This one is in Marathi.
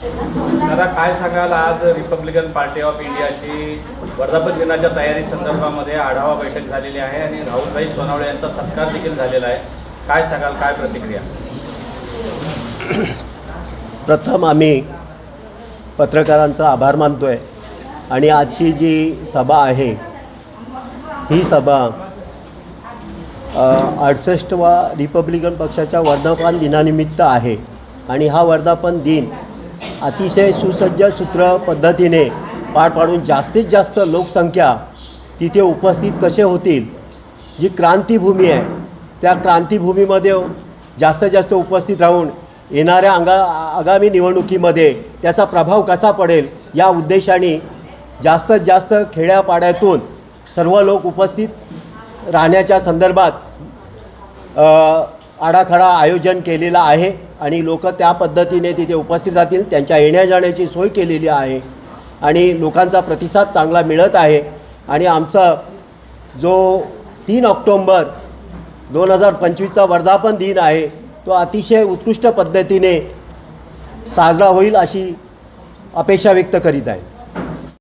दादा काय सांगाल, आज रिपब्लिकन पार्टी ऑफ इंडियाची वर्धापन दिनाच्या तयारी संदर्भामध्ये आढावा बैठक झालेली आहे आणि राहुलभाई सोनवणे यांचा सत्कार देखील झालेला आहे. काय सांगाल, काय प्रतिक्रिया? प्रथम आम्ही पत्रकारांचा आभार मानतोय आणि आजची जी सभा आहे ही सभा 68वा रिपब्लिकन पक्षाच्या वर्धापन दिनानिमित्त आहे आणि हा वर्धापन दिन अतिशय सुसज्ज सूत्र पद्धतीने पार पाडून जास्तीत जास्त लोकसंख्या तिथे उपस्थित कसे होतील, जी क्रांतीभूमी आहे त्या क्रांतीभूमीमध्ये जास्तीत जास्त उपस्थित राहून येणाऱ्या आगामी निवडणुकीमध्ये त्याचा प्रभाव कसा पडेल या उद्देशाने जास्तीत जास्त खेड्यापाड्यातून सर्व लोक उपस्थित राहण्याच्या संदर्भात आराखडा आयोजन केलेला आहे आणि लोक त्या पद्धतीने तिथे उपस्थित राहतील. त्यांच्या येण्या जाण्याची सोय केलेली आहे आणि लोकांचा प्रतिसाद चांगला मिळत आहे आणि आमचा जो 3 ऑक्टोंबर 2025चा वर्धापन दिन आहे तो अतिशय उत्कृष्ट पद्धतीने साजरा होईल अशी अपेक्षा व्यक्त करीत आहे.